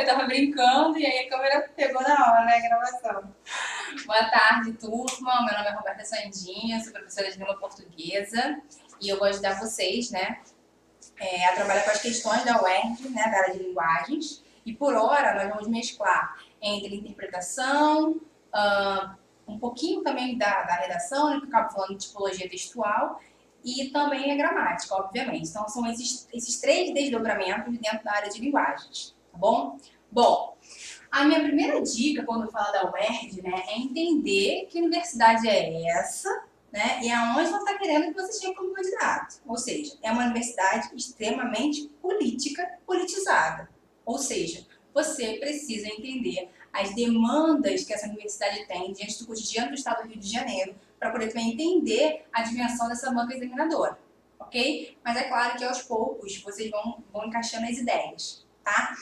tava brincando e aí a câmera pegou na hora, né, a gravação. Boa tarde, turma. Meu nome é Roberta Sandinha, sou professora de língua portuguesa e eu vou ajudar vocês, né, a trabalhar com as questões da UERJ, né, da área de linguagens. E por hora nós vamos mesclar entre interpretação, um pouquinho também da redação, né, que eu acabo falando de tipologia textual, e também a gramática, obviamente. Então, são esses três desdobramentos dentro da área de linguagens, tá bom? Bom, a minha primeira dica quando eu falo da UERJ, né, é entender que universidade é essa, né, e aonde ela está querendo que você chegue como candidato. Ou seja, é uma universidade extremamente política, politizada. Ou seja, você precisa entender as demandas que essa universidade tem diante do cotidiano do estado do Rio de Janeiro, para poder também entender a dimensão dessa banca examinadora, ok? Mas é claro que aos poucos vocês vão encaixando as ideias, tá?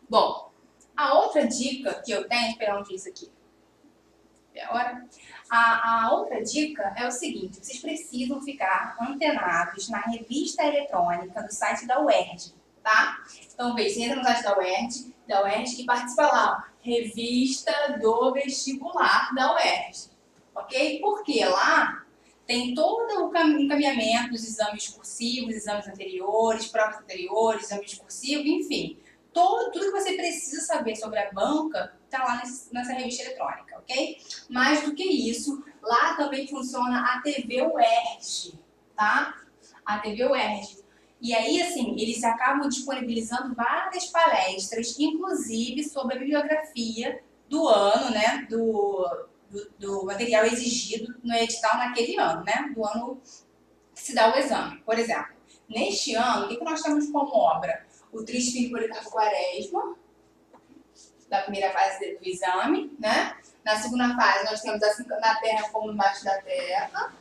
Bom, a outra dica que eu tenho, esperar onde isso aqui. Agora, a outra dica é o seguinte: vocês precisam ficar antenados na revista eletrônica do site da UERJ, tá? Então, veja, você entra no site da UERJ e participa lá, Revista do Vestibular da UERJ. Ok? Porque lá tem todo o encaminhamento dos exames cursivos, exames anteriores, provas anteriores, exame discursivo, enfim. Tudo que você precisa saber sobre a banca está lá nessa revista eletrônica, ok? Mais do que isso, lá também funciona a TV UERJ, tá? A TV UERJ. E aí, assim, eles acabam disponibilizando várias palestras, inclusive sobre a bibliografia do ano, né, do material exigido no edital naquele ano, né? Do ano que se dá o exame. Por exemplo, neste ano, o que nós temos como obra? O Triste Filho Policarpo Quaresma, da primeira fase do exame, né? Na segunda fase, nós temos Assim na Terra como Embaixo da Terra.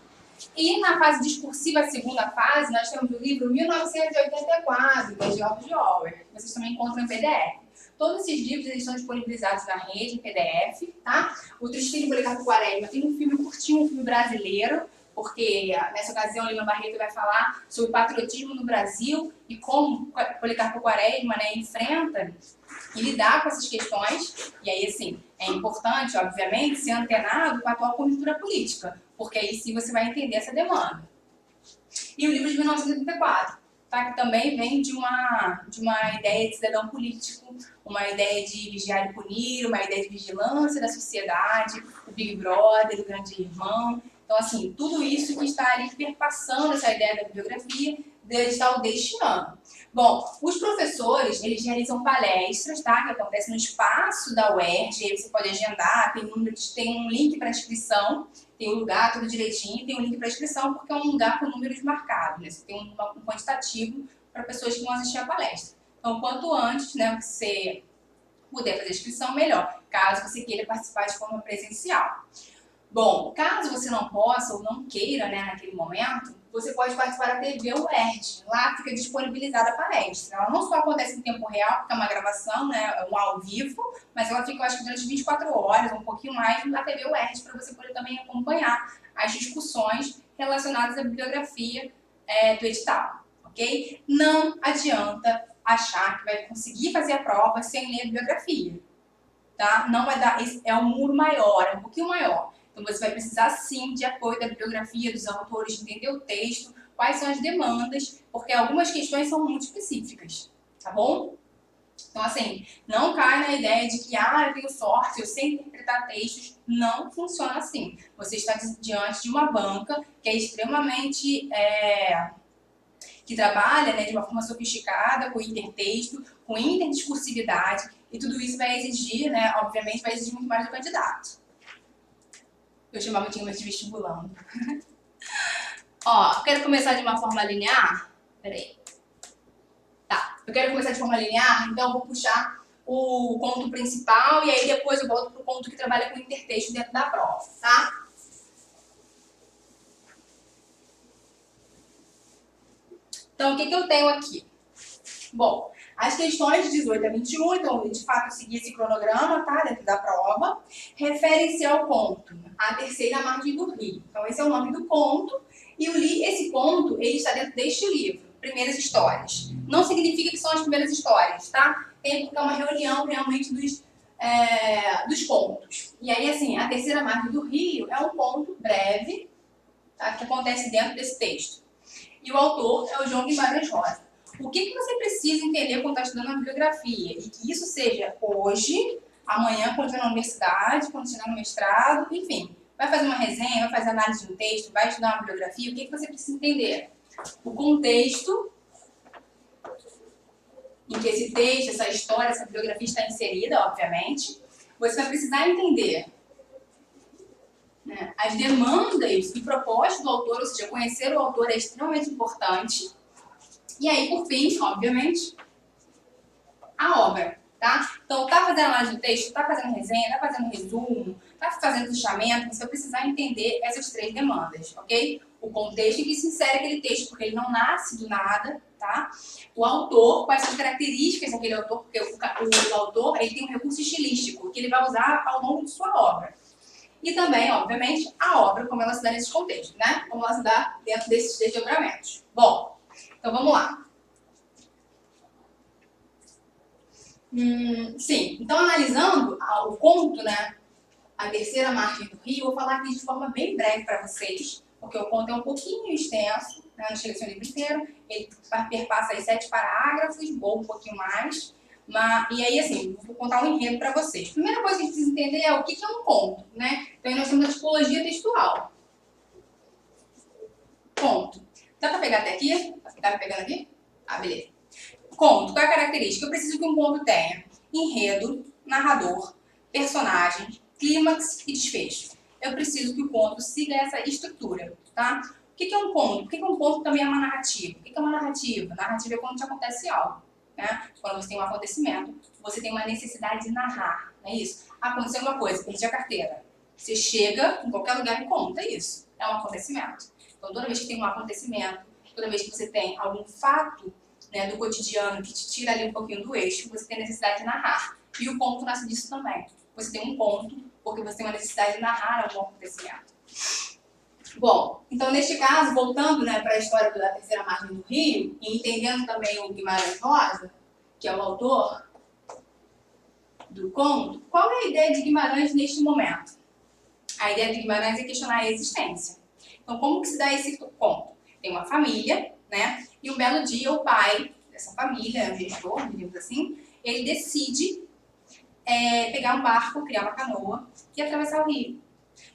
E na fase discursiva, a segunda fase, nós temos o livro 1984, da George Orwell, que vocês também encontram em PDF. Todos esses livros eles estão disponibilizados na rede, em PDF, tá? O Triste Filho Policarpo Quaresma tem um filme curtinho, um filme brasileiro, porque nessa ocasião Lima Barreto vai falar sobre o patriotismo no Brasil e como Policarpo Quaresma, né, enfrenta e lidar com essas questões. E aí, assim, é importante, obviamente, ser antenado com a atual conjuntura política, porque aí sim você vai entender essa demanda. E o livro de 1984, tá? Que também vem de uma ideia de cidadão político, uma ideia de vigiar e punir, uma ideia de vigilância da sociedade, o Big Brother, o Grande Irmão. Então, assim, tudo isso que está ali perpassando essa ideia da bibliografia do edital deste ano. Bom, os professores, eles realizam palestras, tá? Que acontecem no espaço da UERJ, aí você pode agendar, tem um link para inscrição, tem um lugar tudo direitinho, tem um link para inscrição, porque é um lugar com números marcados, né? Você tem um quantitativo para pessoas que vão assistir a palestra. Então, quanto antes, né, você puder fazer a inscrição, melhor, caso você queira participar de forma presencial. Bom, caso você não possa ou não queira, né, naquele momento, você pode participar da TV UERJ. Lá fica disponibilizada a palestra. Ela não só acontece em tempo real, porque é uma gravação, né, um ao vivo, mas ela fica, eu acho que durante 24 horas, um pouquinho mais, na TV UERJ, para você poder também acompanhar as discussões relacionadas à bibliografia do edital, ok? Não adianta achar que vai conseguir fazer a prova sem ler a bibliografia, tá? Não vai dar, é um muro maior, é um pouquinho maior. Então, você vai precisar, sim, de apoio da bibliografia, dos autores, de entender o texto, quais são as demandas, porque algumas questões são muito específicas, tá bom? Então, assim, não cai na ideia de que, eu tenho sorte, eu sei interpretar textos. Não funciona assim. Você está diante de uma banca que é extremamente... que trabalha, né, de uma forma sofisticada, com intertexto, com interdiscursividade, e tudo isso vai exigir, né, obviamente, vai exigir muito mais do candidato. Eu chamava de vestibulando. Ó, eu quero começar de uma forma linear. Peraí. Tá, eu quero começar de forma linear, então eu vou puxar o conto principal e aí depois eu volto pro conto que trabalha com intertexto dentro da prova, tá? Então, o que eu tenho aqui? Bom, as questões de 18 a 21, então, de fato, eu segui esse cronograma, tá, dentro da prova, referem-se ao conto A Terceira Margem do Rio. Então, esse é o nome do conto, e esse conto, ele está dentro deste livro, primeiras histórias. Não significa que são as primeiras histórias, tá? Tem que ter uma reunião realmente dos contos. E aí, assim, a terceira margem do rio é um conto breve, tá, que acontece dentro desse texto. E o autor é o João Guimarães Rosa. O que você precisa entender quando está estudando a bibliografia? E que isso seja hoje, amanhã, quando estiver na universidade, quando estiver no mestrado, enfim. Vai fazer uma resenha, vai fazer análise de um texto, vai estudar uma bibliografia, o que você precisa entender? O contexto em que esse texto, essa história, essa bibliografia está inserida, obviamente. Você vai precisar entender, né, as demandas e propostas do autor, ou seja, conhecer o autor é extremamente importante. E aí, por fim, obviamente, a obra, tá? Então, tá fazendo análise do texto, tá fazendo resenha, tá fazendo resumo, tá fazendo fechamento, você vai precisar entender essas três demandas, ok? O contexto em que se insere aquele texto, porque ele não nasce do nada, tá? O autor, quais são as características daquele autor, porque o autor, ele tem um recurso estilístico que ele vai usar ao longo de sua obra. E também, obviamente, a obra, como ela se dá nesses contextos, né? Como ela se dá dentro desses desdobramentos. Bom, então vamos lá. Sim, então analisando o conto, né? A terceira margem do rio, eu vou falar aqui de forma bem breve para vocês, porque o conto é um pouquinho extenso, né? Não chega a ser o livro inteiro, ele perpassa aí 7 parágrafos, ou um pouquinho mais. E aí, assim, vou contar um enredo para vocês. Primeira coisa que a gente precisa entender é o que é um conto, né? Então, nós temos a tipologia textual. Conto. Dá para pegar até aqui? Tá me pegando aqui? Ah, beleza. Conto. Qual é a característica? Eu preciso que um conto tenha enredo, narrador, personagem, clímax e desfecho. Eu preciso que o conto siga essa estrutura, tá? O que é um conto? Por que um conto também é uma narrativa? O que é uma narrativa? Narrativa é quando te acontece algo, né? Quando você tem um acontecimento, você tem uma necessidade de narrar, não é isso? Aconteceu uma coisa, perdi a carteira. Você chega em qualquer lugar e conta isso. É um acontecimento. Então, toda vez que tem um acontecimento, toda vez que você tem algum fato, né, do cotidiano que te tira ali um pouquinho do eixo, você tem necessidade de narrar. E o conto nasce disso também. Você tem um conto porque você tem uma necessidade de narrar algum acontecimento. Bom, então neste caso, voltando, né, para a história da terceira margem do rio, e entendendo também o Guimarães Rosa, que é o autor do conto, qual é a ideia de Guimarães neste momento? A ideia de Guimarães é questionar a existência. Então, como que se dá esse conto? Tem uma família, né? E um belo dia o pai dessa família, o gestor, digamos assim, ele decide pegar um barco, criar uma canoa e atravessar o rio.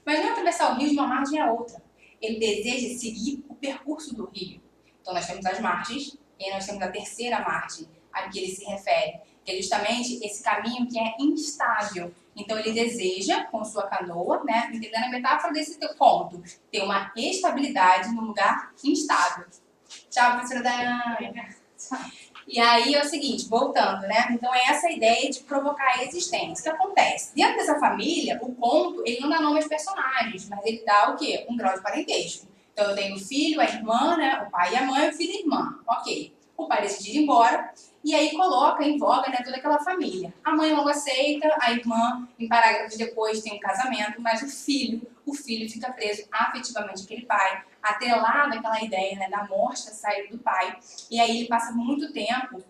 Mas não atravessar o rio de uma margem a outra. Ele deseja seguir o percurso do rio. Então, nós temos as margens e aí nós temos a terceira margem a que ele se refere, que é justamente esse caminho que é instável. Então, ele deseja, com sua canoa, né, entendendo a metáfora desse conto, ter uma estabilidade num lugar instável. Tchau, professora Dayane. E aí é o seguinte, voltando, né? Então é essa ideia de provocar a existência. O que acontece? Dentro dessa família, o conto, ele não dá nome aos personagens, mas ele dá o quê? Um grau de parentesco. Então eu tenho o filho, a irmã, né? O pai e a mãe, o filho e a irmã. Ok. O pai decide ir embora e aí coloca em voga, né, toda aquela família. A mãe logo aceita, a irmã, em parágrafos depois, tem um casamento, mas o filho fica preso afetivamente àquele pai, atrelado àquela ideia, né, da morte, da saída do pai. E aí ele passa muito tempo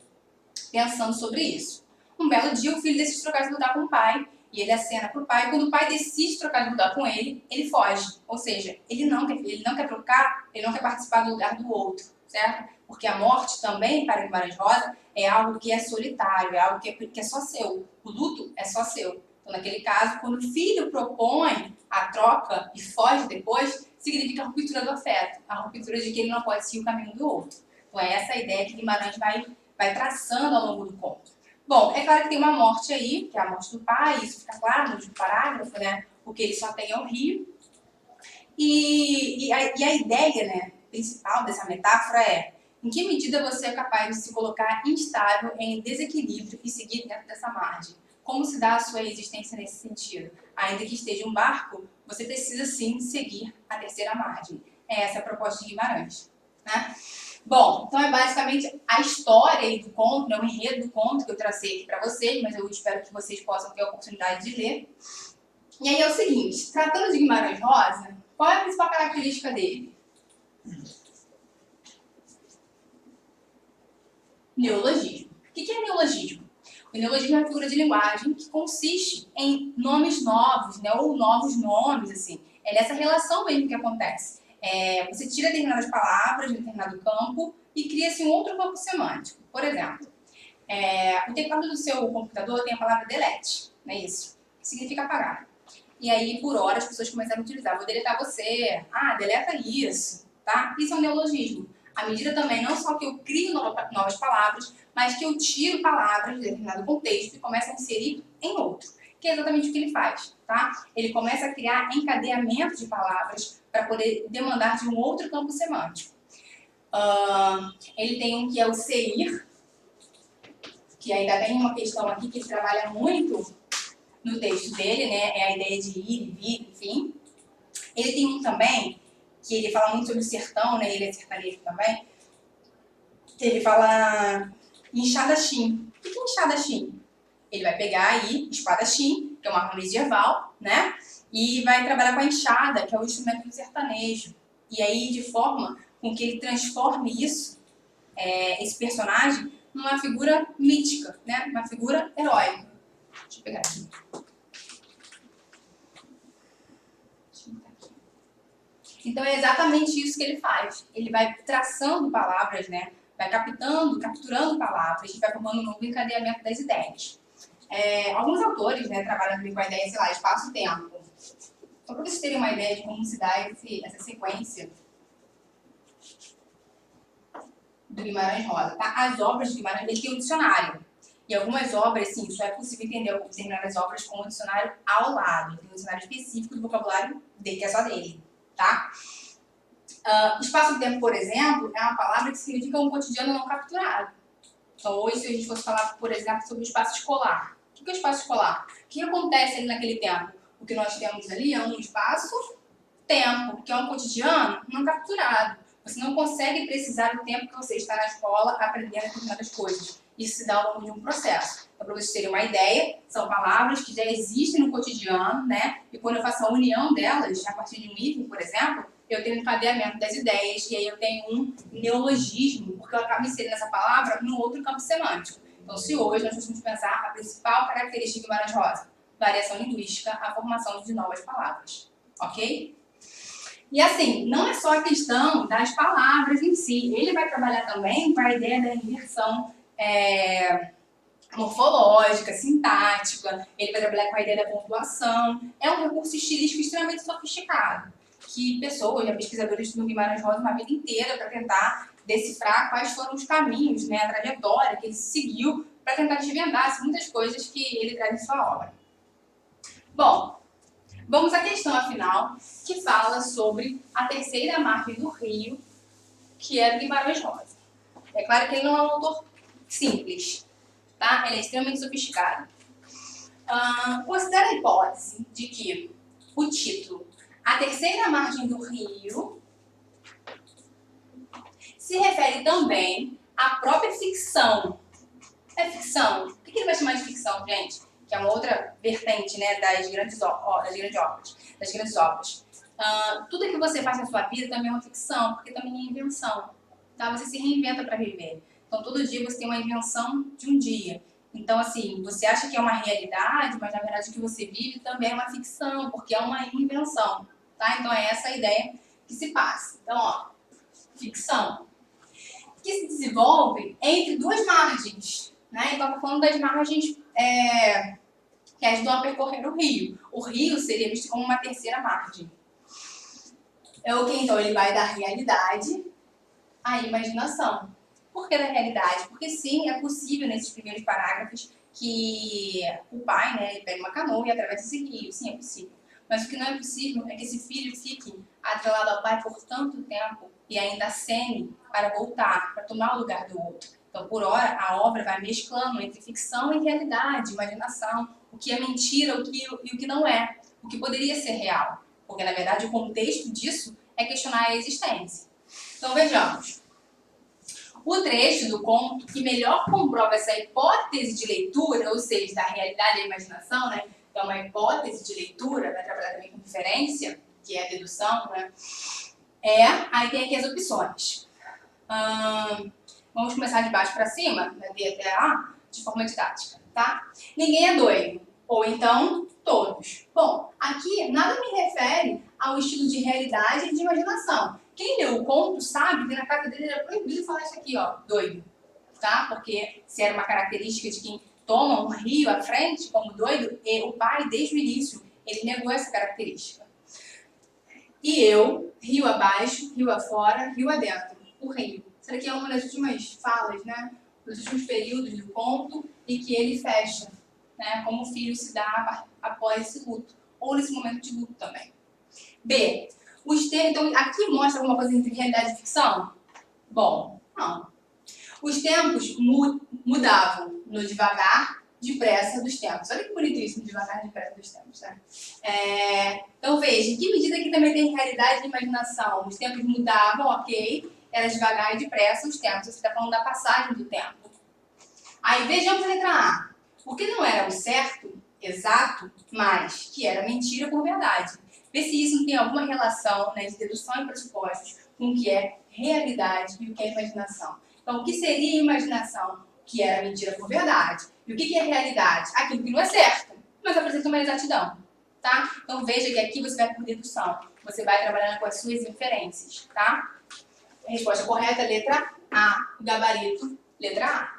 pensando sobre isso. Um belo dia o filho decide trocar de lugar com o pai, e ele acena para o pai, e quando o pai decide trocar de lugar com ele, ele foge. Ou seja, ele não quer trocar, ele não quer participar do lugar do outro, certo? Porque a morte também, para Guimarães Rosa, é algo que é solitário, é algo que é só seu. O luto é só seu. Então, naquele caso, quando o filho propõe a troca e foge depois, significa a ruptura do afeto, a ruptura de que ele não pode seguir o caminho do outro. Então, é essa a ideia que Guimarães vai traçando ao longo do conto. Bom, é claro que tem uma morte aí, que é a morte do pai, isso fica claro no último parágrafo, né? Porque ele só tem o rio. E a ideia, né, principal dessa metáfora é: em que medida você é capaz de se colocar instável, em desequilíbrio e seguir dentro dessa margem? Como se dá a sua existência nesse sentido? Ainda que esteja um barco, você precisa sim seguir a terceira margem. Essa é a proposta de Guimarães, né? Bom, então é basicamente a história aí do conto, né, o enredo do conto que eu tracei aqui para vocês, mas eu espero que vocês possam ter a oportunidade de ler. E aí é o seguinte, tratando de Guimarães Rosa, qual é a principal característica dele? neologismo. O que é neologismo? O neologismo é uma figura de linguagem que consiste em nomes novos, né, ou novos nomes, assim. É nessa relação mesmo que acontece. Você tira determinadas palavras de determinado campo e cria-se um outro campo semântico. Por exemplo, o teclado do seu computador tem a palavra delete, não é isso? Que significa apagar. E aí, por hora, as pessoas começaram a utilizar. Vou deletar você. Deleta isso, tá? Isso é um neologismo. À medida também, não só que eu crio novas palavras, mas que eu tiro palavras de determinado contexto e começo a inserir em outro. Que é exatamente o que ele faz, tá? Ele começa a criar encadeamento de palavras para poder demandar de um outro campo semântico. Ele tem um que é o seir, que ainda tem uma questão aqui que ele trabalha muito no texto dele, né? É a ideia de ir e vir, enfim. Ele tem um também, que ele fala muito sobre o sertão, né? Ele é sertanejo também. Que ele fala enxadachim. O que é enxadachim? Ele vai pegar aí espadachim, que é uma harmonia medieval, né? E vai trabalhar com a enxada, que é o instrumento do sertanejo. E aí, de forma com que ele transforme isso, esse personagem, numa figura mítica, né? Uma figura heróica. Deixa eu pegar aqui. Então é exatamente isso que ele faz. Ele vai traçando palavras, né? Vai capturando palavras e vai formando um novo encadeamento das ideias. Alguns autores, né, trabalham com a ideia, sei lá, espaço-tempo. Só para vocês terem uma ideia de como se dá essa sequência do Guimarães Rosa, tá? As obras de Guimarães, ele tem um dicionário. E algumas obras, sim, só é possível entender determinadas obras com um dicionário ao lado. Tem um dicionário específico do vocabulário dele, que é só dele, tá? Espaço-tempo, por exemplo, é uma palavra que significa um cotidiano não capturado. Então, hoje, se a gente fosse falar, por exemplo, sobre o espaço escolar. O que é o espaço escolar? O que acontece ali naquele tempo? O que nós temos ali é um espaço-tempo, que é um cotidiano não capturado. Você não consegue precisar do tempo que você está na escola aprendendo determinadas coisas. Isso se dá ao longo de um processo. Então, para vocês terem uma ideia, são palavras que já existem no cotidiano, né? E quando eu faço a união delas, a partir de um item, por exemplo, eu tenho um encadeamento das ideias, e aí eu tenho um neologismo, porque eu acabo inserindo essa palavra num outro campo semântico. Então, se hoje nós fôssemos pensar a principal característica de Guimarães Rosa, variação linguística, a formação de novas palavras. Ok? E assim, não é só a questão das palavras em si, ele vai trabalhar também com a ideia da inversão morfológica, sintática, ele vai trabalhar com a ideia da pontuação. É um recurso estilístico extremamente sofisticado, que pessoas, pesquisadores estudam Guimarães Rosa uma vida inteira para tentar decifrar quais foram os caminhos, né, a trajetória que ele seguiu para tentar desvendar muitas coisas que ele traz em sua obra. Bom, vamos à questão afinal, que fala sobre a terceira margem do rio, que é do Guimarães Rosa. É claro que ele não é um autor simples, tá? Ele é extremamente sofisticado. Considera a hipótese de que o título A Terceira Margem do Rio se refere também à própria ficção. É ficção? O que ele vai chamar de ficção, gente? Que é uma outra vertente, né, das grandes obras. Tudo que você faz na sua vida também é uma ficção, porque também é invenção. Tá? Você se reinventa para viver. Então, todo dia você tem uma invenção de um dia. Então, assim, você acha que é uma realidade, mas na verdade o que você vive também é uma ficção, porque é uma invenção. Tá? Então, é essa a ideia que se passa. Então, ó, ficção, que se desenvolve entre duas margens. Né? Então, estou falando das margens que ajudam a percorrer o rio. O rio seria visto como uma terceira margem. Então, ele vai da realidade à imaginação. Por que da realidade? Porque sim, é possível nesses primeiros parágrafos que o pai, né, ele pega uma canoa e atravessa esse rio. Sim, é possível. Mas o que não é possível é que esse filho fique atrelado ao pai por tanto tempo e ainda acene para voltar, para tomar o lugar do outro. Então, por hora, a obra vai mesclando entre ficção e realidade, imaginação, o que é mentira e o que não é, o que poderia ser real. Porque, na verdade, o contexto disso é questionar a existência. Então, vejamos. O trecho do conto que melhor comprova essa hipótese de leitura, ou seja, da realidade e da imaginação, né? Então, uma hipótese de leitura, vai trabalhar também com inferência, que é a dedução, né? Aí tem aqui as opções. Vamos começar de baixo para cima, da D até A, de forma didática, tá? Ninguém é doido. Ou então, todos. Bom, aqui nada me refere ao estilo de realidade e de imaginação. Quem leu o conto sabe que na casa dele era proibido falar isso aqui, ó, doido. Tá? Porque se era uma característica de quem toma um rio à frente como doido, e o pai, desde o início, ele negou essa característica. E eu, rio abaixo, rio afora, rio adentro. O rio. Isso aqui é uma das últimas falas, né? Dos últimos períodos do conto e que ele fecha, né? Como o filho se dá após esse luto. Ou nesse momento de luto também. B. Os termos, então, aqui mostra alguma coisa entre realidade e ficção? Bom, não. Os tempos mudavam no devagar, depressa dos tempos. Olha que bonito isso, no devagar, depressa dos tempos, né? Então veja, em que medida que também tem realidade e imaginação? Os tempos mudavam, ok, era devagar e depressa os tempos. Você está falando da passagem do tempo. Aí vejamos a letra A. O que não era o certo, exato, mas que era mentira por verdade. Vê se isso não tem alguma relação, né, de dedução e pressupostos com o que é realidade e o que é imaginação. Então, o que seria imaginação? Que era mentira por verdade. E o que é realidade? Aquilo que não é certo, mas apresenta uma exatidão. Tá? Então, veja que aqui você vai por dedução. Você vai trabalhando com as suas inferências. Tá? A resposta correta é letra A. Gabarito, letra A.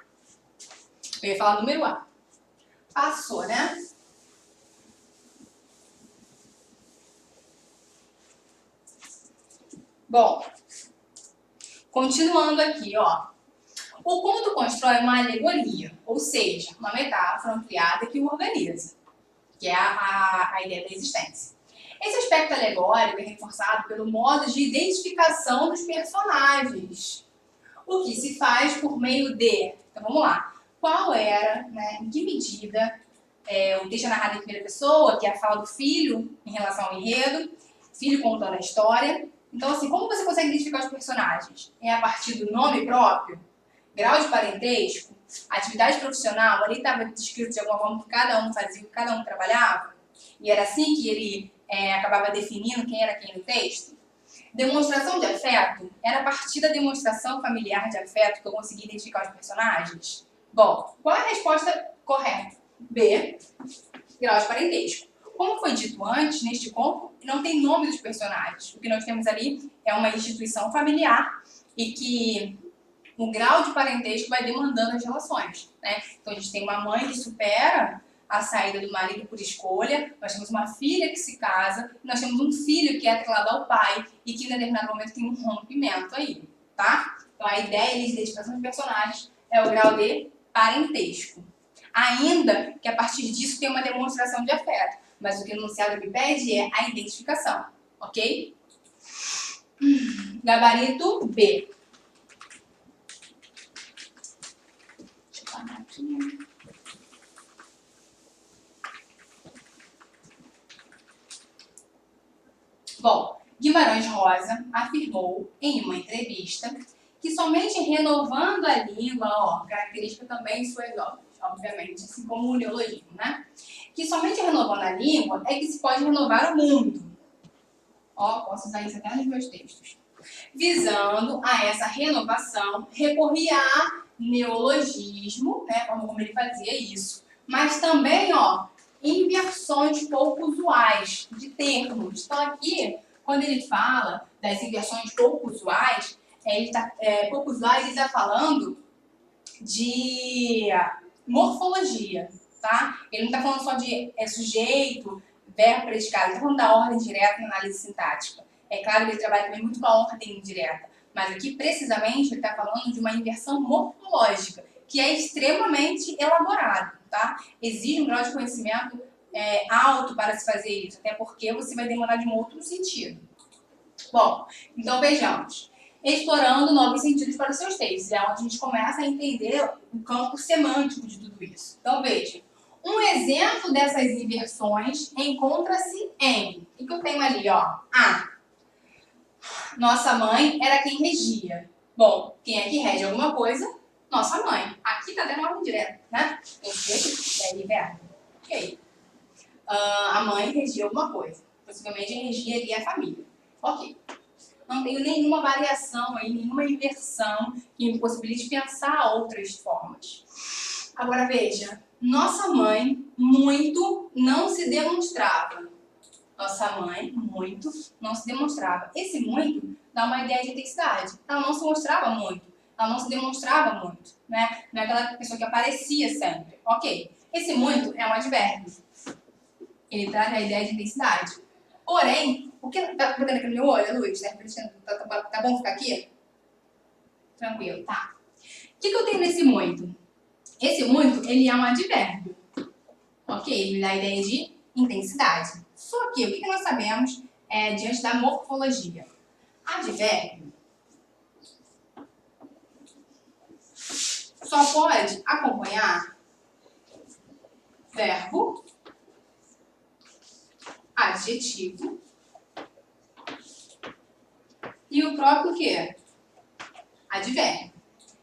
Eu ia falar número A. Passou, né? Bom, continuando aqui, ó. O conto constrói uma alegoria, ou seja, uma metáfora ampliada que o organiza, que é a ideia da existência. Esse aspecto alegórico é reforçado pelo modo de identificação dos personagens, o que se faz por meio de... Então vamos lá. Qual era, né, em que medida, o texto é narrado em primeira pessoa, que é a fala do filho em relação ao enredo, filho contando a história. Então, assim, como você consegue identificar os personagens? É a partir do nome próprio? Grau de parentesco, atividade profissional, ali estava descrito de alguma forma que cada um fazia, que cada um trabalhava, e era assim que ele acabava definindo quem era quem no texto. Demonstração de afeto, era a partir da demonstração familiar de afeto que eu consegui identificar os personagens? Bom, qual é a resposta correta? B, grau de parentesco. Como foi dito antes, neste conto, não tem nome dos personagens. O que nós temos ali é uma instituição familiar e que o grau de parentesco vai demandando as relações, né? Então a gente tem uma mãe que supera a saída do marido por escolha, nós temos uma filha que se casa, nós temos um filho que é atrelado ao pai e que em determinado momento tem um rompimento aí, tá? Então a ideia de identificação de personagens é o grau de parentesco. Ainda que a partir disso tem uma demonstração de afeto, mas o que o enunciado me pede é a identificação, ok? Gabarito B. Bom, Guimarães Rosa afirmou em uma entrevista que somente renovando a língua, ó, característica também de suas obras, obviamente, assim como o neologismo, né? Que somente renovando a língua é que se pode renovar o mundo. Ó, posso usar isso até nos meus textos. Visando a essa renovação, recorria a neologismo, né, como ele fazia isso, mas também, ó, inversões pouco usuais de termos. Então aqui, quando ele fala das inversões pouco usuais, ele está falando de morfologia, tá? Ele não está falando só de sujeito, verbo, predicado, ele está falando da ordem direta na análise sintática. É claro que ele trabalha também muito com a ordem indireta, mas aqui, precisamente, ele está falando de uma inversão morfológica, que é extremamente elaborado, tá? Exige um grau de conhecimento alto para se fazer isso, até porque você vai demorar de um outro sentido. Bom, então vejamos. Explorando novos sentidos para os seus textos, é onde a gente começa a entender o campo semântico de tudo isso. Então veja, um exemplo dessas inversões encontra-se em... O que eu tenho ali, ó? A. Nossa mãe era quem regia. Bom, quem é que rege alguma coisa? Nossa mãe. Aqui tá dando ordem direta, né? Tem verbo. Ok. A mãe regia alguma coisa. Possivelmente regia ali a família. Ok. Não tenho nenhuma variação aí, nenhuma inversão que me possibilite pensar outras formas. Agora veja, nossa mãe muito não se demonstrava. Nossa mãe muito não se demonstrava. Esse muito dá uma ideia de intensidade. Ela não se mostrava muito. Ela não se demonstrava muito, né? Não é aquela pessoa que aparecia sempre. Ok. Esse muito é um advérbio. Ele traz a ideia de intensidade. Porém, o que tá botando aqui no meu olho, Luiz? Tá bom ficar aqui? Tranquilo, tá. O que eu tenho nesse muito? Esse muito, ele é um advérbio. Ok? Ele dá a ideia de intensidade. Só que o que nós sabemos diante da morfologia? Advérbio só pode acompanhar verbo, adjetivo e o próprio quê? Advérbio.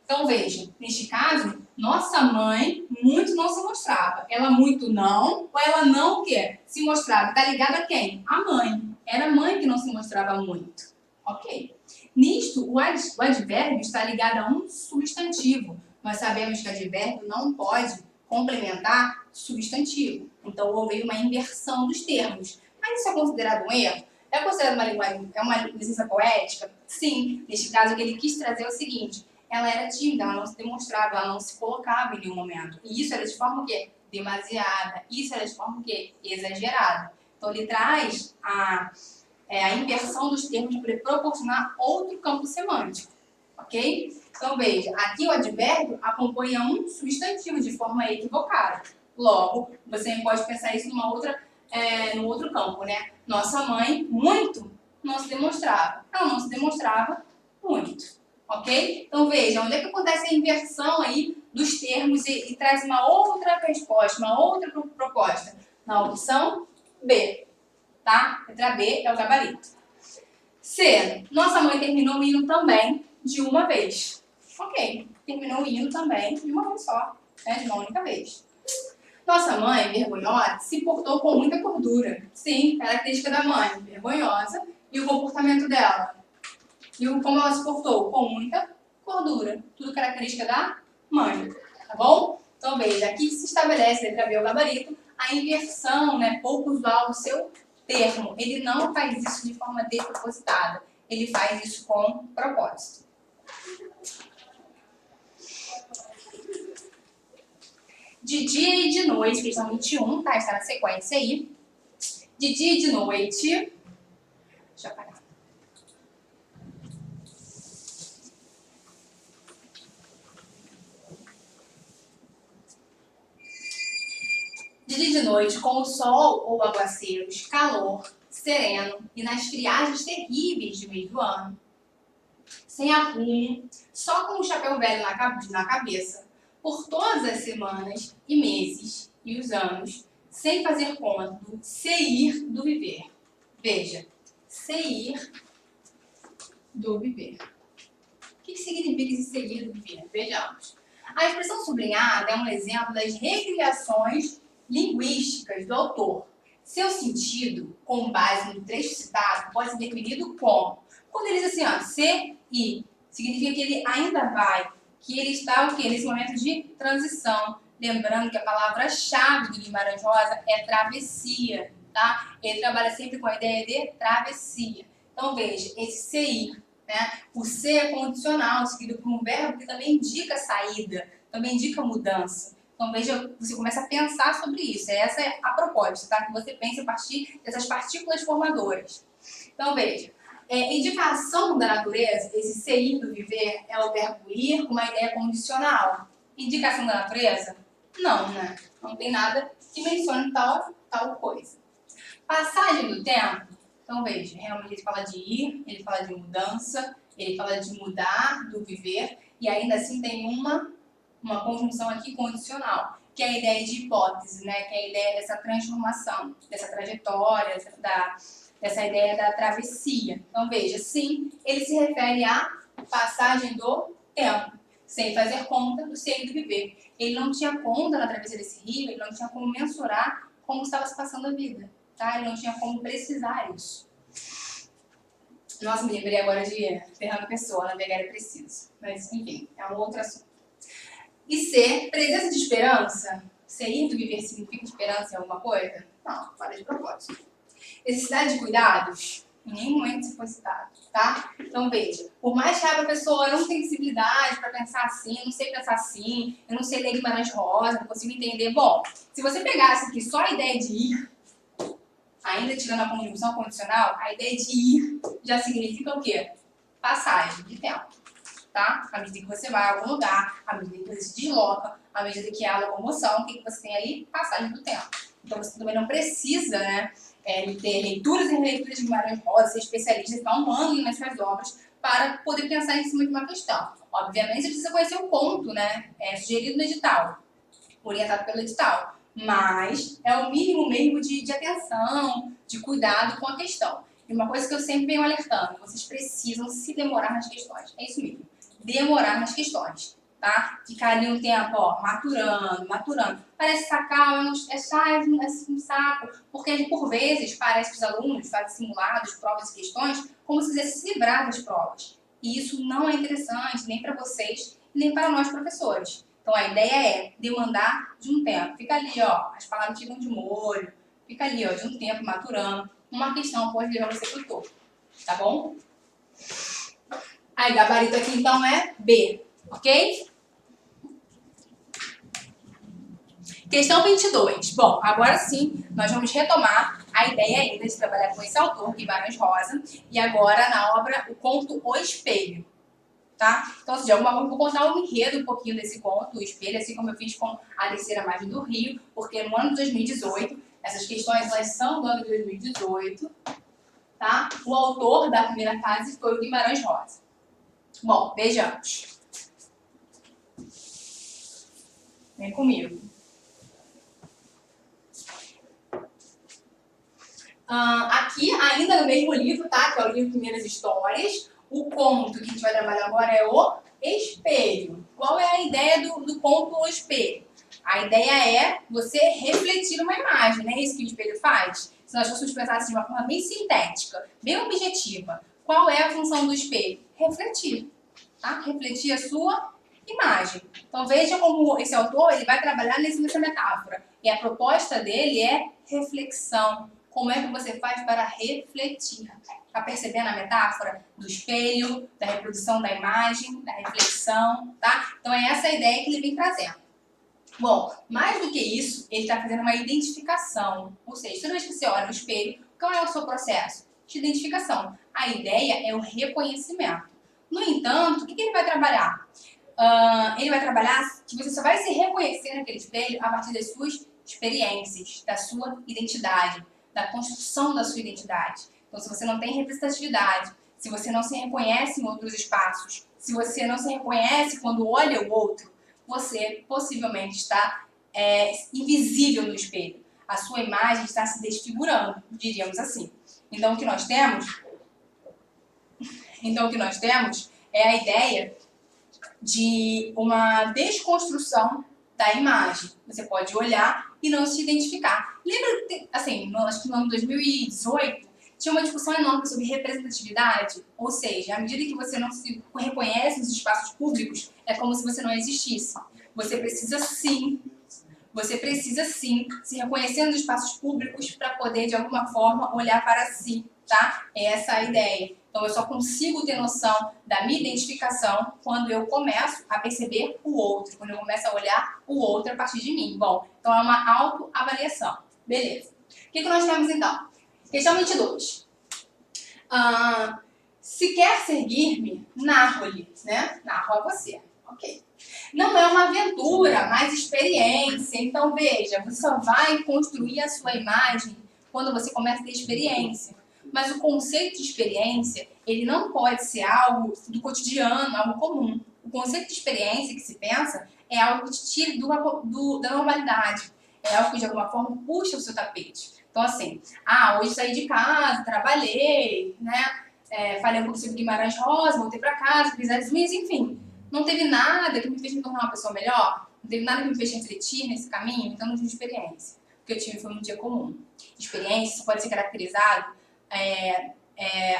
Então veja, neste caso, nossa mãe muito não se mostrava. Ela muito não, ou ela não o quê? Se mostrava. Está ligada a quem? A mãe. Era a mãe que não se mostrava muito. Ok. Nisto, o advérbio está ligado a um substantivo. Nós sabemos que advérbio não pode complementar substantivo. Então, houve uma inversão dos termos. Mas isso é considerado um erro? É considerado uma linguagem, é uma licença poética? Sim. Neste caso, o que ele quis trazer é o seguinte: ela era tímida, ela não se demonstrava, ela não se colocava em nenhum momento. E isso era de forma o quê? Demasiada. Isso era de forma o quê? Exagerada. Então, ele traz a inversão dos termos para proporcionar outro campo semântico. Ok? Então, veja, aqui o advérbio acompanha um substantivo de forma equivocada. Logo, você pode pensar isso no outro campo, né? Nossa mãe, muito, não se demonstrava. Ela não se demonstrava muito. Ok? Então, veja, onde é que acontece a inversão aí dos termos e traz uma outra resposta, uma outra proposta? Na opção B, tá? Letra B é o gabarito. C, nossa mãe terminou o hino também de uma vez. Ok, terminou o hino também de uma vez só, né? De uma única vez. Nossa mãe, vergonhosa, se portou com muita cordura. Sim, característica da mãe, vergonhosa. E o comportamento dela? E como ela se portou? Com muita gordura. Tudo característica da mãe. Tá bom? Então, veja, aqui se estabelece, letra B, o gabarito, a inversão, né, pouco usual do seu termo. Ele não faz isso de forma despropositada. Ele faz isso com propósito. De dia e de noite, questão 21, tá? Está na sequência aí. De dia e de noite. Deixa eu apagar. De dia e de noite, com o sol ou aguaceiros, calor, sereno e nas friagens terríveis de meio do ano, sem arrumo, só com o chapéu velho na cabeça, por todas as semanas e meses e os anos, sem fazer conta do seir do viver. Veja, seir do viver. O que significa esse seir do viver? Vejamos. A expressão sublinhada é um exemplo das recriações linguísticas do autor. Seu sentido, com base no trecho citado, pode ser definido como: quando ele diz assim, ó, se e, significa que ele ainda vai, que ele está o quê? Nesse momento de transição. Lembrando que a palavra-chave do Guimarães Rosa é travessia, tá? Ele trabalha sempre com a ideia de travessia. Então, veja, esse ser, né? O ser é condicional, seguido por um verbo que também indica saída, também indica mudança. Então, veja, você começa a pensar sobre isso. Essa é a proposta, tá? Que você pense a partir dessas partículas formadoras. Então, veja, indicação da natureza, esse ser do viver, é o verbo ir com uma ideia condicional. Indicação da natureza? Não, né? Não tem nada que mencione tal coisa. Passagem do tempo? Então, veja, realmente ele fala de ir, ele fala de mudança, ele fala de mudar, do viver, e ainda assim tem uma conjunção aqui condicional, que é a ideia de hipótese, né? Que é a ideia dessa transformação, dessa trajetória, dessa ideia da travessia. Então, veja, sim, ele se refere à passagem do tempo, sem fazer conta do ser e do viver. Ele não tinha conta na travessia desse rio, ele não tinha como mensurar como estava se passando a vida, tá? Ele não tinha como precisar isso. Nossa, me lembrei agora de Fernando Pessoa, navegar é preciso. Mas, enfim, é um outro assunto. E C, presença de esperança. Ser ir do viver significa esperança em alguma coisa? Não, fora de propósito. Necessidade de cuidados? Em nenhum momento se foi citado, tá? Então, veja, por mais que a professora não tenha sensibilidade para pensar assim, eu não sei pensar assim, eu não sei ler Guimarães Rosa, não consigo entender. Bom, se você pegasse aqui só a ideia de ir, ainda tirando a conjunção condicional, a ideia de ir já significa o quê? Passagem de tempo, tá? À medida que você vai a algum lugar, à medida que você se desloca, à medida que há locomoção, o que você tem ali? Passagem do tempo. Então você também não precisa, né, ter leituras e releituras de Guimarães Rosa, ser especialista, ficar um ano nas suas obras para poder pensar em cima de uma questão. Obviamente você precisa conhecer o conto, né, sugerido no edital, orientado pelo edital. Mas é o mínimo mesmo de atenção, de cuidado com a questão. E uma coisa que eu sempre venho alertando, vocês precisam se demorar nas questões. É isso mesmo, demorar nas questões, tá? Ficar ali um tempo, ó, maturando. Parece sacar, é chato, é um saco. Porque por vezes parece que os alunos fazem simulados, provas e questões, como se quisesse se livrar das provas. E isso não é interessante, nem para vocês, nem para nós professores. Então, a ideia é demandar de um tempo. Fica ali, ó, as palavras ficam de molho. Fica ali, ó, de um tempo maturando. Uma questão pode levar você pro topo. Tá bom? Aí, gabarito aqui, então, é B. Ok? Questão 22. Bom, agora sim, nós vamos retomar a ideia ainda de trabalhar com esse autor, Guimarães Rosa. E agora, na obra, o conto O Espelho. Tá? Então, de alguma forma, eu vou contar um enredo um pouquinho desse conto, O Espelho, assim como eu fiz com a Terceira Margem do Rio, porque no ano de 2018, essas questões elas são do ano de 2018, tá? O autor da primeira fase foi o Guimarães Rosa. Bom, vejamos. Vem comigo. Aqui, ainda no mesmo livro, tá? Que é o livro Primeiras Histórias, o conto que a gente vai trabalhar agora é o espelho. Qual é a ideia do conto O Espelho? A ideia é você refletir uma imagem, não é isso que o espelho faz? Se nós fôssemos pensar assim, de uma forma bem sintética, bem objetiva, qual é a função do espelho? Refletir, tá? Refletir a sua imagem. Então veja como esse autor ele vai trabalhar nessa metáfora. E a proposta dele é reflexão. Como é que você faz para refletir? Está percebendo a metáfora do espelho, da reprodução da imagem, da reflexão, tá? Então é essa a ideia que ele vem trazendo. Bom, mais do que isso, ele está fazendo uma identificação. Ou seja, toda vez que você olha no espelho, qual é o seu processo de identificação? A ideia é o reconhecimento. No entanto, o que ele vai trabalhar? Ele vai trabalhar que você só vai se reconhecer naquele espelho a partir das suas experiências, da sua identidade, da construção da sua identidade. Então, se você não tem representatividade, se você não se reconhece em outros espaços, se você não se reconhece quando olha o outro, você possivelmente está invisível no espelho. A sua imagem está se desfigurando, diríamos assim. Então, o que nós temos é a ideia de uma desconstrução da imagem. Você pode olhar e não se identificar. Lembra, assim, acho que no ano 2018, tinha uma discussão enorme sobre representatividade, ou seja, à medida que você não se reconhece nos espaços públicos, é como se você não existisse. Você precisa sim se reconhecer nos espaços públicos para poder, de alguma forma, olhar para si, tá? Essa é a ideia. Então, eu só consigo ter noção da minha identificação quando eu começo a perceber o outro, quando eu começo a olhar o outro a partir de mim. Bom, então é uma autoavaliação. Beleza. O que nós temos, então? Questão 22. Se quer seguir-me, narro-lhe, né? Narro a você. Ok. Não é uma aventura, mas experiência. Então, veja, você só vai construir a sua imagem quando você começa a ter experiência. Mas o conceito de experiência, ele não pode ser algo do cotidiano, algo comum. O conceito de experiência que se pensa é algo que te tira da normalidade. É algo que, de alguma forma, puxa o seu tapete. Então, assim, hoje saí de casa, trabalhei, né? Falei um pouco sobre Guimarães Rosa, voltei para casa, fiz as minhas, enfim. Não teve nada que me fez me tornar uma pessoa melhor, não teve nada que me fez refletir nesse caminho, então não tive experiência. O que eu tive foi um dia comum. Experiência pode ser caracterizado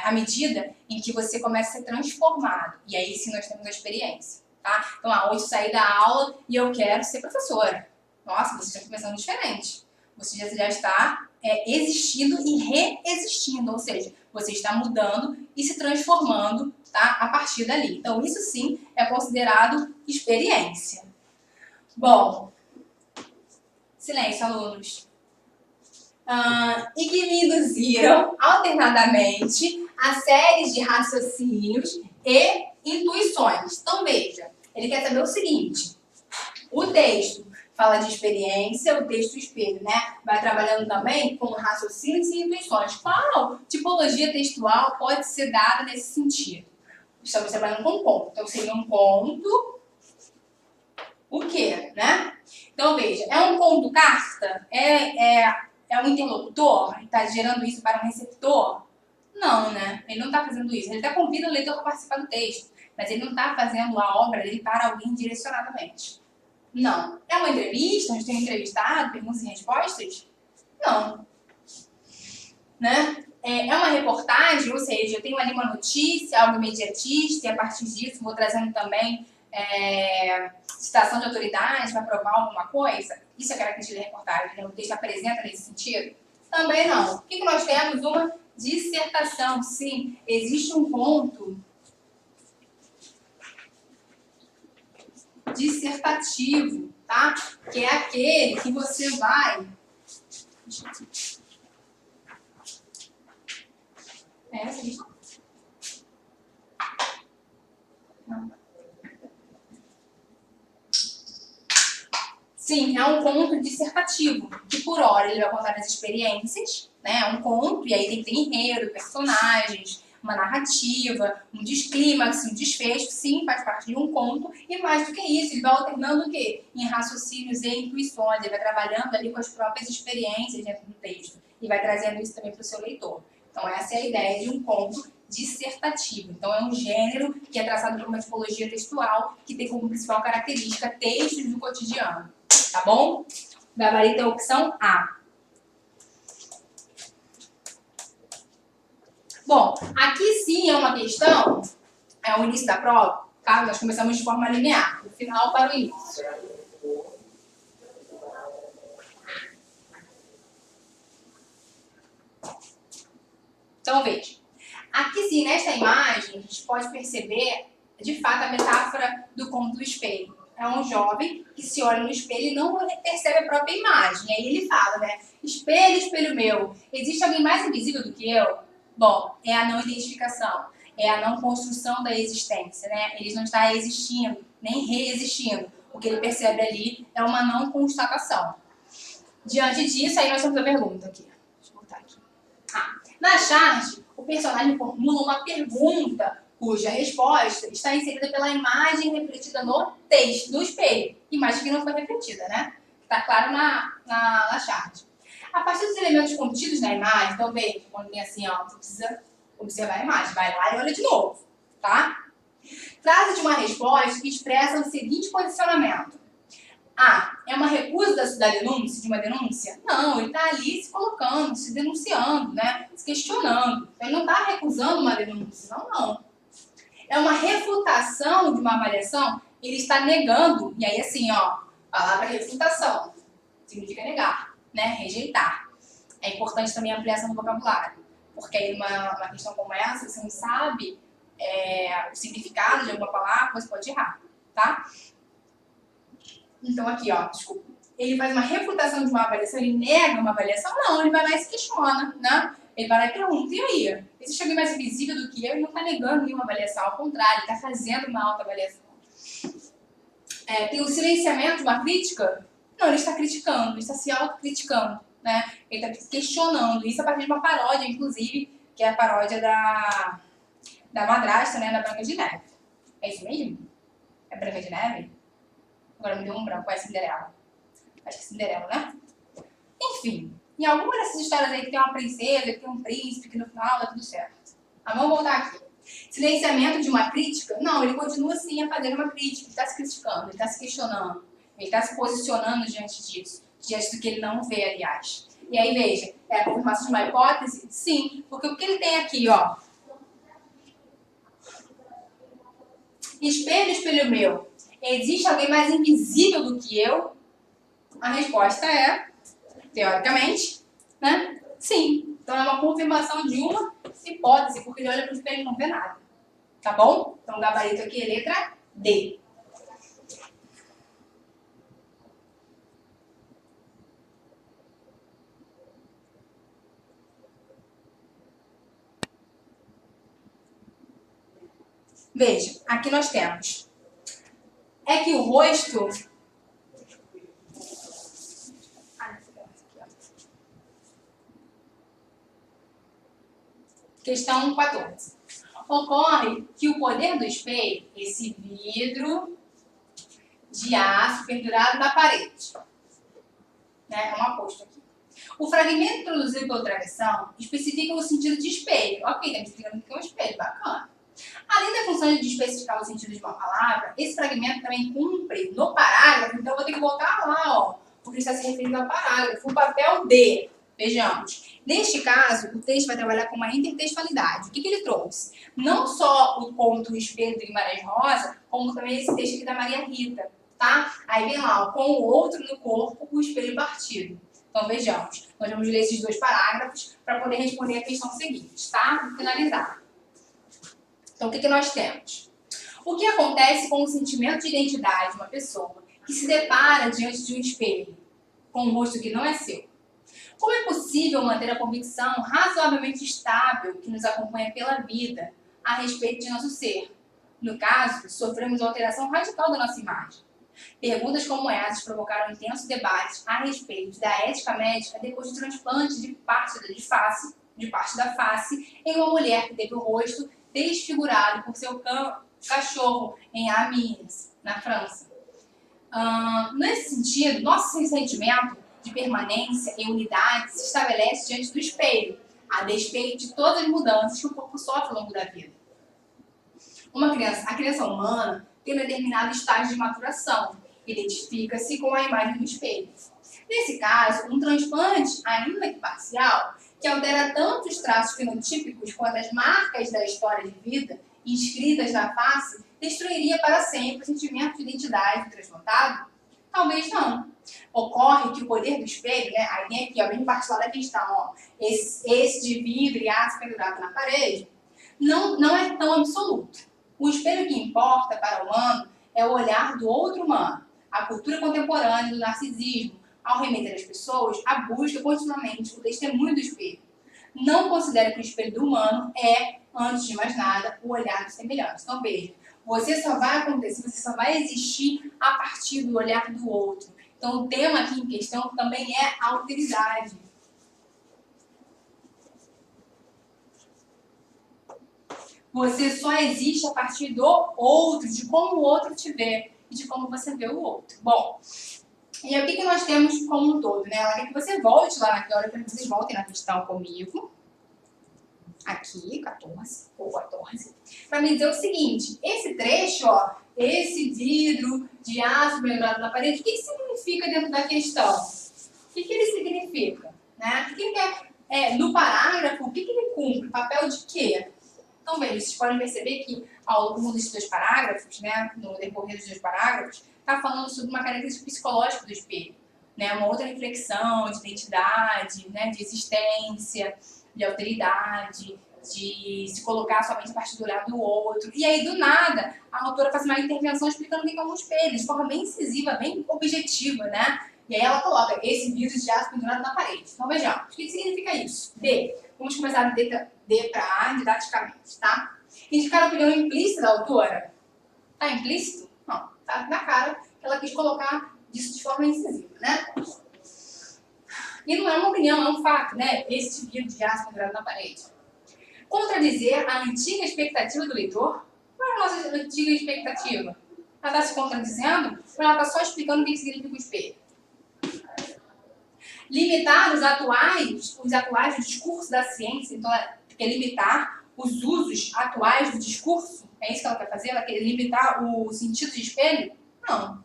à medida em que você começa a ser transformado. E aí sim nós temos a experiência, tá? Então, hoje eu saí da aula e eu quero ser professora. Nossa, você já está pensando diferente. Você já está existindo e reexistindo, ou seja, você está mudando e se transformando, tá? A partir dali. Então, isso sim é considerado experiência. Bom, silêncio, alunos. E que me induziram alternadamente a séries de raciocínios e intuições. Então, veja, ele quer saber o seguinte: o texto fala de experiência, o texto espelho, né? Vai trabalhando também com raciocínios e intuições. Qual tipologia textual pode ser dada nesse sentido? Estamos trabalhando com ponto. Então, seria um ponto. O quê, né? Então, veja, é um ponto carta? É um interlocutor? Está gerando isso para um receptor? Não, né? Ele não está fazendo isso. Ele está convidando o leitor para participar do texto, mas ele não está fazendo a obra dele para alguém direcionadamente. Não. É uma entrevista? A gente tem entrevistado, perguntas e respostas? Não. Né? É uma reportagem, ou seja, eu tenho ali uma notícia, algo imediatista, e a partir disso vou trazendo também citação de autoridade para provar alguma coisa. Isso é característica de reportagem, né? O texto apresenta nesse sentido? Também não. O que nós temos? Uma dissertação. Sim, existe um ponto dissertativo, tá? Que é aquele que você vai... Sim, é um conto dissertativo, que por hora ele vai contar as experiências, né? É um conto, e aí tem que ter enredo, personagens, uma narrativa, um desclímax, um desfecho, sim, faz parte de um conto, e mais do que isso, ele vai alternando o quê? Em raciocínios e intuições, ele vai trabalhando ali com as próprias experiências dentro do texto, e vai trazendo isso também para o seu leitor. Então essa é a ideia de um conto dissertativo. Então é um gênero que é traçado por uma tipologia textual que tem como principal característica textos do cotidiano. Tá bom? Gabarito é a opção A. Bom, aqui sim é uma questão, é o início da prova, tá? Nós começamos de forma linear, do final para o início. Então, veja. Aqui sim, nesta imagem, a gente pode perceber, de fato, a metáfora do conto do espelho. É um jovem que se olha no espelho e não percebe a própria imagem. Aí ele fala, né? Espelho, espelho meu, existe alguém mais invisível do que eu? Bom, é a não identificação, é a não construção da existência, né? Ele não está existindo, nem reexistindo. O que ele percebe ali é uma não constatação. Diante disso, aí nós temos a pergunta aqui. Deixa eu botar aqui. Na charge, o personagem formula uma pergunta cuja resposta está inserida pela imagem refletida no texto, no espelho. Imagem que não foi refletida, né? Está claro na charge. A partir dos elementos contidos na imagem, então veja, quando tem assim, ó, você precisa observar a imagem. Vai lá e olha de novo, tá? Trata de uma resposta que expressa o seguinte posicionamento. É uma recusa da denúncia, de uma denúncia? Não, ele está ali se colocando, se denunciando, né? Se questionando. Ele não está recusando uma denúncia, não. É uma refutação de uma avaliação? Ele está negando, e aí assim, ó, palavra refutação, significa negar, né? Rejeitar. É importante também a ampliação do vocabulário, porque aí uma questão como essa, você não sabe o significado de alguma palavra, você pode errar, tá? Então aqui, ó, desculpa. Ele faz uma refutação de uma avaliação, ele nega uma avaliação? Não, ele vai lá e se questiona, né? Ele vai lá e pergunta, e aí? Existe alguém mais invisível do que eu? Ele não está negando nenhuma avaliação, ao contrário, ele está fazendo uma autoavaliação. Tem o silenciamento de uma crítica? Não, ele está criticando, ele está se autocriticando, né? Ele está questionando, isso a partir de uma paródia, inclusive, que é a paródia da madrasta, né, da Branca de Neve. É isso mesmo? É Branca de Neve? Agora me deu um branco, é Cinderela. Acho que é Cinderela, né? Enfim, em alguma dessas histórias aí que tem uma princesa, que tem um príncipe, que no final dá tudo certo. Mas vamos voltar aqui. Silenciamento de uma crítica? Não, ele continua sim a fazer uma crítica. Ele está se criticando, ele está se questionando, ele está se posicionando diante disso, diante do que ele não vê, aliás. E aí, veja, é a confirmação de uma hipótese? Sim, porque o que ele tem aqui, ó? Espelho, espelho meu, existe alguém mais invisível do que eu? A resposta é, teoricamente, né? Sim. Então é uma confirmação de uma hipótese, porque ele olha para o espelho e não vê nada. Tá bom? Então o gabarito aqui é letra D. Veja, aqui nós temos. É que o rosto... Questão 14. Ocorre que o poder do espelho, esse vidro de aço pendurado na parede, né? É um aposto aqui. O fragmento produzido pela travessão especifica o sentido de espelho. Ok, está me explicando o que é um espelho, bacana. Além da função de especificar o sentido de uma palavra, esse fragmento também cumpre no parágrafo, então eu vou ter que voltar lá, ó, porque está se referindo ao parágrafo, o papel D. Vejamos. Neste caso, o texto vai trabalhar com uma intertextualidade. O que ele trouxe? Não só o conto O Espelho de Guimarães Rosa, como também esse texto aqui da Maria Rita, tá? Aí vem lá, ó, com o outro no corpo, o espelho partido. Então, vejamos. Nós vamos ler esses dois parágrafos para poder responder a questão seguinte, tá? Vou finalizar. Então, o que nós temos? O que acontece com o sentimento de identidade de uma pessoa que se depara diante de um espelho com um rosto que não é seu? Como é possível manter a convicção razoavelmente estável que nos acompanha pela vida a respeito de nosso ser? No caso, sofremos alteração radical da nossa imagem. Perguntas como essas provocaram intenso debate a respeito da ética médica depois do transplante de parte da face em uma mulher que teve o rosto desfigurado por seu cachorro em Amiens, na França. Nesse sentido, nosso sentimento de permanência e unidade se estabelece diante do espelho, a despeito de todas as mudanças que o corpo sofre ao longo da vida. A criança humana tem um determinado estágio de maturação, identifica-se com a imagem do espelho. Nesse caso, um transplante, ainda que parcial, que altera tanto os traços fenotípicos quanto as marcas da história de vida inscritas na face, destruiria para sempre o sentimento de identidade do transplantado? Talvez não. Ocorre que o poder do espelho, né, aí tem aqui, ó, bem particular da questão, ó, esse de vidro e aço pendurado na parede, não é tão absoluto. O espelho que importa para o humano é o olhar do outro humano. A cultura contemporânea do narcisismo, ao remeter as pessoas, a busca continuamente o testemunho do espelho. Não considere que o espelho do humano é, antes de mais nada, o olhar do semelhante. Então, veja, você só vai acontecer, você só vai existir a partir do olhar do outro. Então, o tema aqui em questão também é a alteridade. Você só existe a partir do outro, de como o outro te vê e de como você vê o outro. Bom, e aí o que nós temos como um todo, né? Ela quer que você volte lá naquela hora, para que vocês voltem na questão comigo. Aqui, 14, ou 14, para me dizer o seguinte, esse trecho, ó, esse vidro de aço pendurado na parede, o que significa dentro da questão? O que ele significa? Né? O que ele quer? No parágrafo, o que ele cumpre? Papel de quê? Então, veja, vocês podem perceber que ao longo desses dois parágrafos, né, no decorrer dos dois parágrafos, está falando sobre uma característica psicológica do espelho, né, uma outra reflexão de identidade, né, de existência, de alteridade, de se colocar somente a partir do olhar do outro. E aí, do nada, a autora faz uma intervenção explicando o que é um espelho, de forma bem incisiva, bem objetiva, né? E aí ela coloca esse vidro de aço pendurado na parede. Então, vejamos, o que significa isso? D. Vamos começar D para A didaticamente, tá? Indicar a opinião implícita da autora. Tá implícito? Não. Tá na cara que ela quis colocar isso de forma incisiva, né? E não é uma opinião, é um fato, né? Esse vidro de aço pendurado na parede. Contradizer a antiga expectativa do leitor? Qual é a nossa antiga expectativa? Ela está se contradizendo ou ela está só explicando o que significa o espelho? Limitar os atuais do discurso da ciência, então ela quer limitar os usos atuais do discurso? É isso que ela quer fazer? Ela quer limitar o sentido de espelho? Não.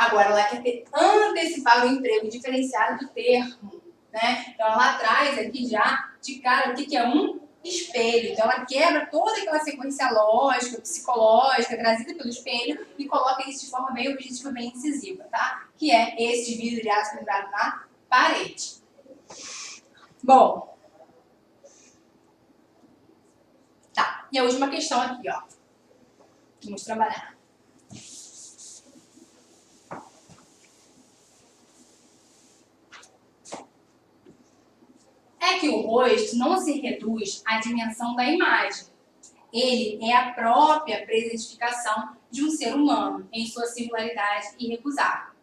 Agora, ela quer ter antecipado o emprego diferenciado do termo, né? Então, ela traz aqui já, de cara, o que é um espelho. Então, ela quebra toda aquela sequência lógica, psicológica, trazida pelo espelho e coloca isso de forma bem objetiva, bem incisiva, tá? Que é esse vidro de aço pendurado na parede. Bom. Tá. E a última questão aqui, ó. Vamos trabalhar. É que o rosto não se reduz à dimensão da imagem. Ele é a própria presentificação de um ser humano em sua singularidade irrecusável.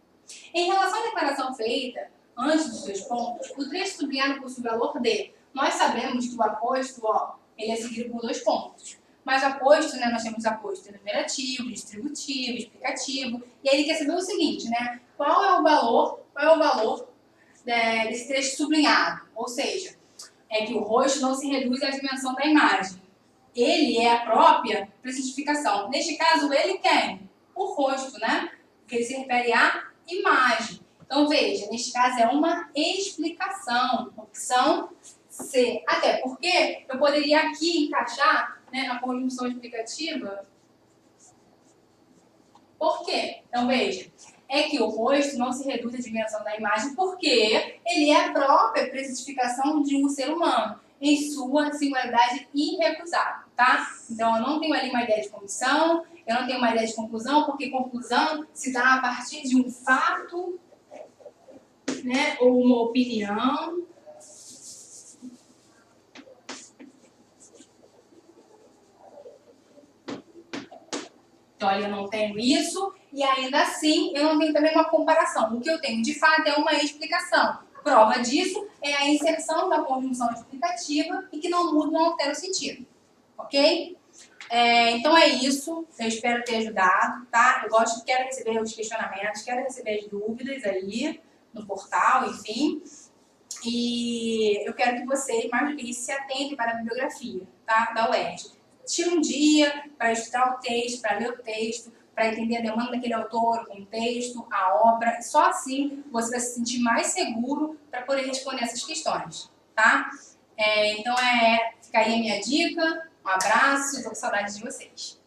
Em relação à declaração feita, antes dos dois pontos, o trecho sublinhado possui valor D. Nós sabemos que o aposto, ó, ele é seguido por 2 pontos. Mas o aposto, né, nós temos aposto enumerativo, distributivo, explicativo. E aí ele quer saber o seguinte, né? Qual é o valor desse trecho sublinhado? Ou seja, é que o rosto não se reduz à dimensão da imagem. Ele é a própria presentificação. Neste caso, ele quem? O rosto, né? Porque ele se refere à imagem. Então, veja, neste caso é uma explicação. Opção C. Até porque eu poderia aqui encaixar, né, na conjunção explicativa. Por quê? Então, veja. É que o rosto não se reduz à dimensão da imagem porque ele é a própria presentificação de um ser humano em sua singularidade irrecusável, tá? Então, eu não tenho ali uma ideia de condição, eu não tenho uma ideia de conclusão, porque conclusão se dá a partir de um fato, né, ou uma opinião. Então, ali eu não tenho isso, e ainda assim eu não tenho também uma comparação. O que eu tenho, de fato, é uma explicação. Prova disso é a inserção da conjunção explicativa e que não muda, não altera o sentido. Ok? Então é isso. Eu espero ter ajudado, tá? Quero receber os questionamentos, quero receber as dúvidas aí no portal, enfim. E eu quero que vocês, mais do que isso, se atentem para a bibliografia, tá? Da UERJ. Tira um dia para estudar o texto, para ler o texto, para entender a demanda daquele autor, o contexto, a obra. Só assim você vai se sentir mais seguro para poder responder essas questões, tá? Então fica aí a minha dica. Um abraço, estou com saudade de vocês.